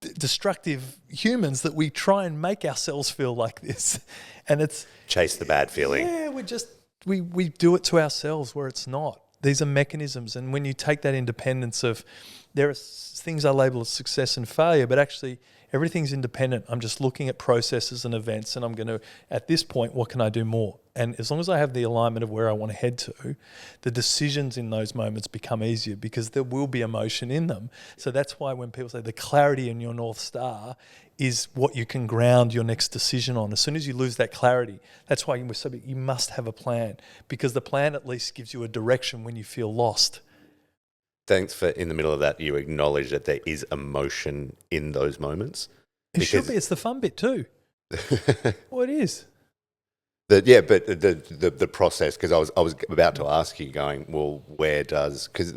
destructive humans, that we try and make ourselves feel like this, and it's chase the bad feeling. Yeah, we do it to ourselves where it's not. These are mechanisms, and when you take that independence of, there are things I label as success and failure, but actually everything's independent. I'm just looking at processes and events, and I'm going to, at this point, what can I do more? And as long as I have the alignment of where I want to head to, the decisions in those moments become easier, because there will be emotion in them. So that's why when people say the clarity in your North Star is what you can ground your next decision on. As soon as you lose that clarity, that's why you must have a plan, because the plan at least gives you a direction when you feel lost. Thanks for, in the middle of that, you acknowledge that there is emotion in those moments. It should be. It's the fun bit too. Well, it is. But the process, because I was about to ask you, going, well, because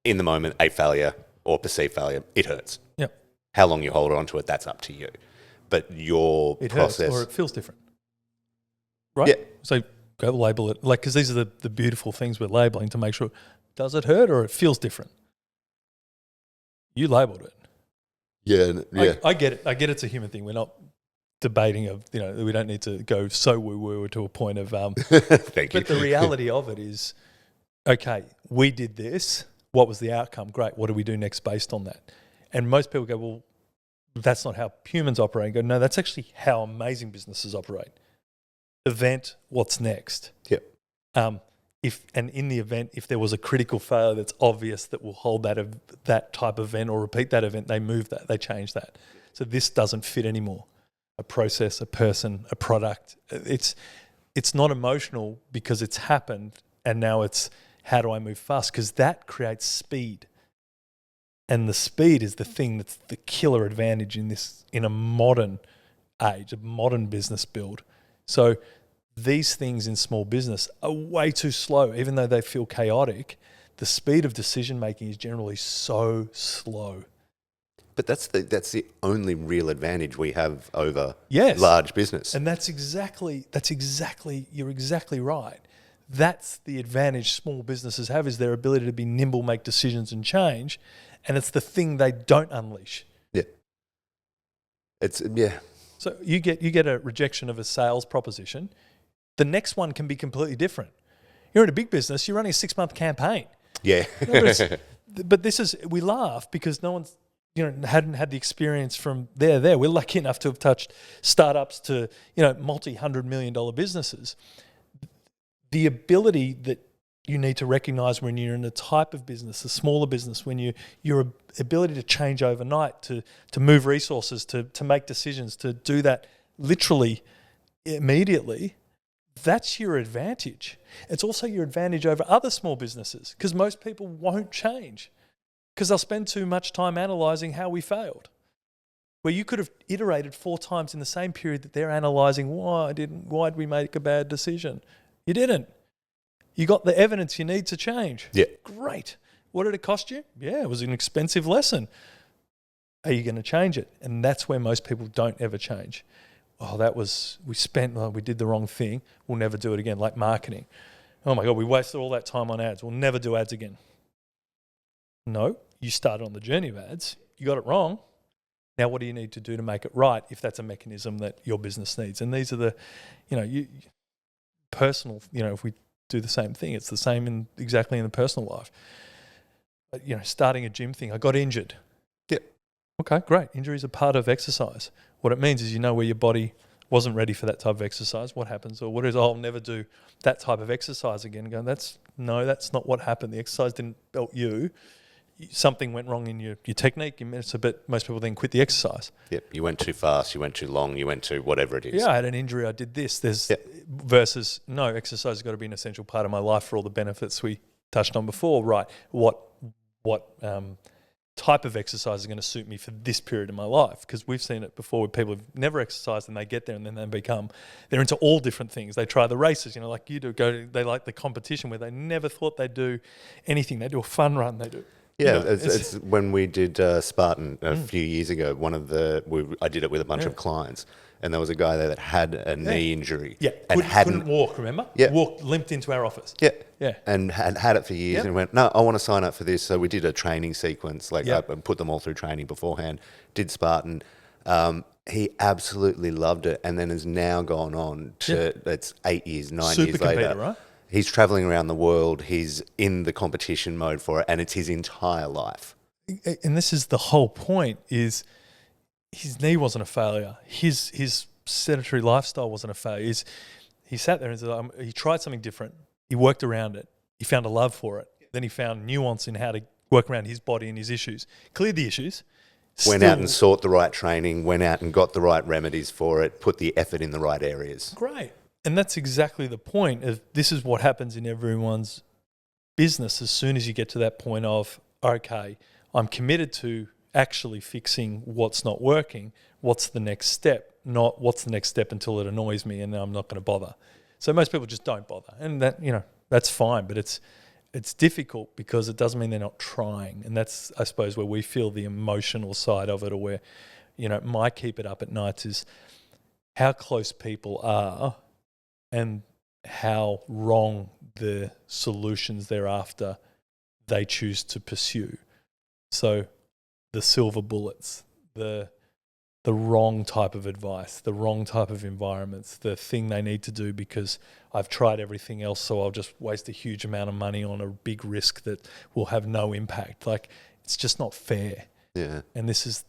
in the moment, a failure or perceived failure, it hurts. Yep. How long you hold on to it, that's up to you. But your process... hurts, or it feels different. Right? Yeah. So go label it, because these are the beautiful things we're labeling to make sure, does it hurt or it feels different? You labeled it. Yeah. I get it. I get it's a human thing. We're not debating we don't need to go so woo-woo to a point of Thank you. But the reality of it is, okay, we did this. What was the outcome? Great. What do we do next based on that? And most people go, well, that's not how humans operate. I go, no, that's actually how amazing businesses operate. Event, what's next? Yep. And in the event, if there was a critical failure that's obvious that will hold that type of event or repeat that event, they move that, they change that. So this doesn't fit anymore. A process, a person, a product. It's not emotional because it's happened, and now it's how do I move fast? Because that creates speed. And the speed is the thing that's the killer advantage in a modern age, a modern business build. So these things in small business are way too slow. Even though they feel chaotic, the speed of decision making is generally so slow. But that's the only real advantage we have over large business. And you're exactly right. That's the advantage small businesses have, is their ability to be nimble, make decisions and change. And it's the thing they don't unleash. Yeah. So you get a rejection of a sales proposition. The next one can be completely different. You're in a big business, you're running a 6-month campaign. Yeah. But we laugh because no one's, hadn't had the experience from there. We're lucky enough to have touched startups to, multi-$100 million businesses. The ability that you need to recognize when you're in a type of business, a smaller business, when your ability to change overnight, to move resources, to make decisions, to do that literally immediately, that's your advantage. It's also your advantage over other small businesses, because most people won't change because they'll spend too much time analysing how we failed. Where you could have iterated 4 times in the same period that they're analysing, why did we make a bad decision? You didn't. You got the evidence you need to change. Yeah. Great. What did it cost you? Yeah, it was an expensive lesson. Are you going to change it? And that's where most people don't ever change. We did the wrong thing. We'll never do it again, like marketing. Oh my God, we wasted all that time on ads. We'll never do ads again. No, you started on the journey of ads. You got it wrong. Now what do you need to do to make it right if that's a mechanism that your business needs? And these are the, personal, if we do the same thing, it's the same exactly in the personal life. Starting a gym thing, I got injured. Yeah. Okay, great. Injuries are part of exercise. What it means is where your body wasn't ready for that type of exercise. What happens? Or what is, I'll never do that type of exercise again. Going, that's not what happened. The exercise didn't help you. Something went wrong in your technique. But most people then quit the exercise. Yep. You went too fast. You went too long. You went too whatever it is. Yeah, I had an injury. I did this. Versus no, exercise has got to be an essential part of my life for all the benefits we touched on before. Right. What type of exercise is going to suit me for this period of my life, because we've seen it before with people who've never exercised and they get there and then they're into all different things. They try the races, like you do, they like the competition where they never thought they'd do anything. They do a fun run, they do. Yeah, it's when we did Spartan a few years ago, I did it with a bunch of clients, and there was a guy there that had a knee injury. Yeah, and couldn't walk, remember? Yeah. Limped into our office. Yeah. And had it for years and went, no, I want to sign up for this. So we did a training sequence, I put them all through training beforehand, did Spartan. He absolutely loved it, and then has now gone on to, it's 8 years, 9 years later. Right? He's traveling around the world. He's in the competition mode for it, and it's his entire life. And this is the whole point: is his knee wasn't a failure. His sedentary lifestyle wasn't a failure. He sat there and said, he tried something different. He worked around it. He found a love for it. Then he found nuance in how to work around his body and his issues. Cleared the issues. Went out and sought the right training. Went out and got the right remedies for it. Put the effort in the right areas. Great. And that's exactly the point of this is what happens in everyone's business as soon as you get to that point of, okay, I'm committed to actually fixing what's not working. What's the next step? Not what's the next step until it annoys me and then I'm not going to bother. So most people just don't bother. And that, that's fine, but it's difficult because it doesn't mean they're not trying. And that's, I suppose, where we feel the emotional side of it, or where, my keep it up at nights is how close people are and how wrong the solutions thereafter they choose to pursue. So the silver bullets, the wrong type of advice, the wrong type of environments, the thing they need to do because I've tried everything else, so I'll just waste a huge amount of money on a big risk that will have no impact. It's just not fair. Yeah. And this is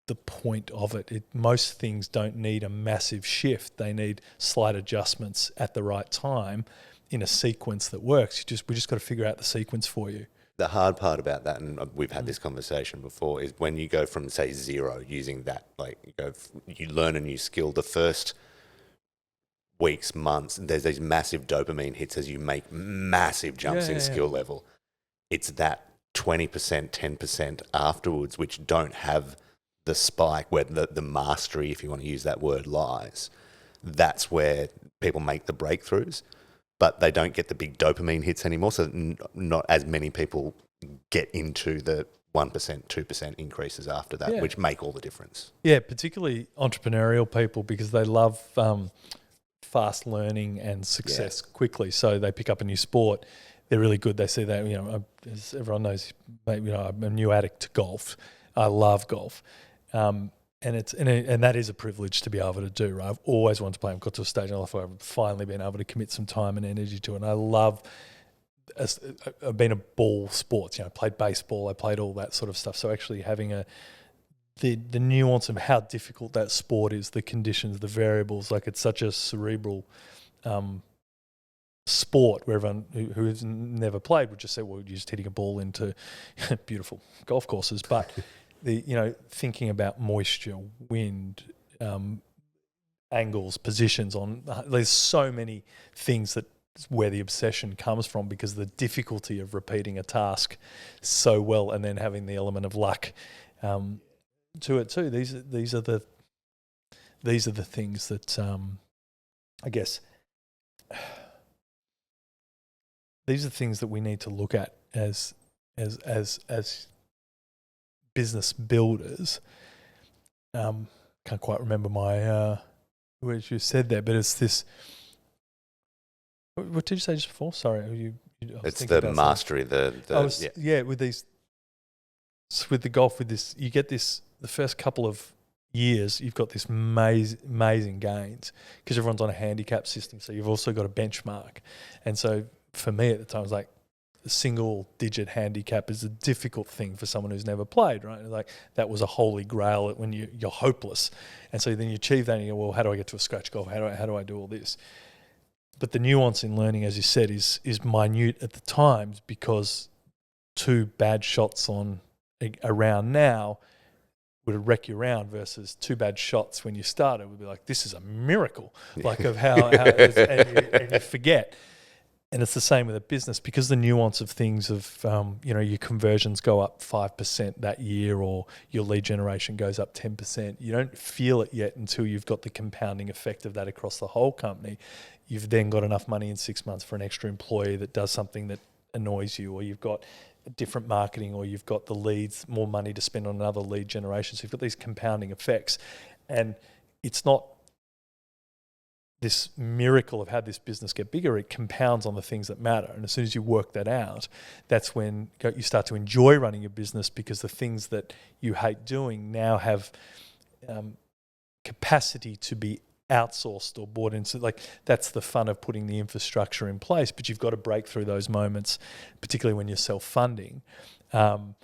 the point of it. Most things don't need a massive shift. They need slight adjustments at the right time in a sequence that works. We just got to figure out the sequence for you. The hard part about that, and we've had this conversation before, is when you go from, say, zero, using that, you learn a new skill, the first weeks, months, there's these massive dopamine hits as you make massive jumps in skill level. It's that 20%, 10% afterwards, which don't have the spike where the mastery, if you want to use that word, lies. That's where people make the breakthroughs, but they don't get the big dopamine hits anymore. So not as many people get into the 1%, 2% increases after that, which make all the difference. Yeah, particularly entrepreneurial people, because they love fast learning and success quickly. So they pick up a new sport. They're really good. They see that, as everyone knows, I'm a new addict to golf. I love golf. And that is a privilege to be able to do, right? I've always wanted to play. I've got to a stage in life where I've finally been able to commit some time and energy to it. And I love, I've been a ball sports, played baseball, I played all that sort of stuff. So actually having the nuance of how difficult that sport is, the conditions, the variables, it's such a cerebral sport where everyone who has never played would just say, well, you're just hitting a ball into beautiful golf courses. But thinking about moisture, wind, angles, positions there's so many things that where the obsession comes from, because the difficulty of repeating a task so well and then having the element of luck to it too. These are the things that I guess these are things that we need to look at as business builders. Can't quite remember my words you said there, but it's this. What did you say just before? Sorry, it's the mastery. With the golf, with this, you get this. The first couple of years, you've got this amazing gains because everyone's on a handicap system. So you've also got a benchmark, and so for me at the time, it was like, a single digit handicap is a difficult thing for someone who's never played, right? That was a holy grail when you're hopeless. And so then you achieve that and you go, well, how do I get to a scratch golf? How do I do all this? But the nuance in learning, as you said, is minute at the times, because 2 bad shots on a round now would wreck your round versus 2 bad shots when you started would be like, this is a miracle, of how it is, and you forget. And it's the same with a business, because the nuance of things of, your conversions go up 5% that year, or your lead generation goes up 10%. You don't feel it yet until you've got the compounding effect of that across the whole company. You've then got enough money in 6 months for an extra employee that does something that annoys you, or you've got different marketing, or you've got the leads, more money to spend on another lead generation. So you've got these compounding effects. And it's not this miracle of how this business get bigger. It compounds on the things that matter. And as soon as you work that out, that's when you start to enjoy running your business, because the things that you hate doing now have capacity to be outsourced or bought into. Like, that's the fun of putting the infrastructure in place, but you've got to break through those moments, particularly when you're self-funding. And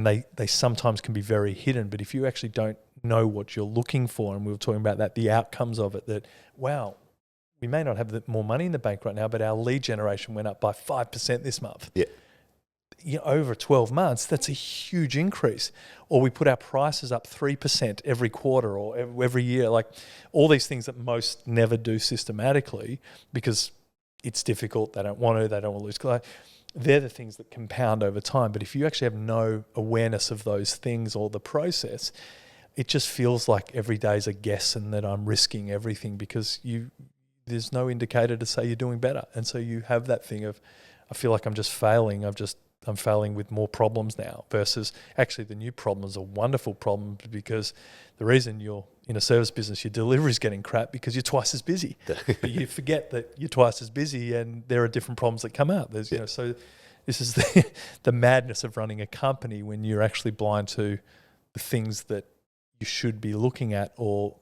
they sometimes can be very hidden, but if you actually don't know what you're looking for, and we were talking about that, the outcomes of it, that, wow, we may not have more money in the bank right now, but our lead generation went up by 5% this month. Yeah. Over 12 months, that's a huge increase. Or we put our prices up 3% every quarter or every year. Like, all these things that most never do systematically, because it's difficult, they don't want to lose clients. They're the things that compound over time. But if you actually have no awareness of those things or the process, it just feels like every day is a guess, and that I'm risking everything, because there's no indicator to say you're doing better. And so you have that thing of, I feel like I'm just failing. I'm failing with more problems now, versus actually the new problems are wonderful problems, because the reason you're in a service business, your delivery is getting crap because you're twice as busy. But you forget that you're twice as busy, and there are different problems that come out. There's, so this is the madness of running a company, when you're actually blind to the things that you should be looking at or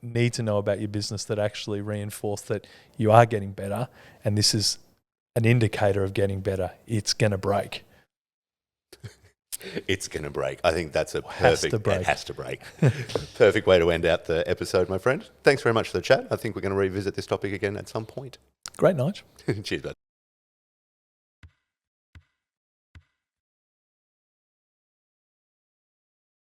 need to know about your business that actually reinforce that you are getting better. And this is an indicator of getting better. It's going to break. It's going to break. I think that's a perfect... It has to break. Perfect way to end out the episode, my friend. Thanks very much for the chat. I think we're going to revisit this topic again at some point. Great, Nigel. Cheers, bud.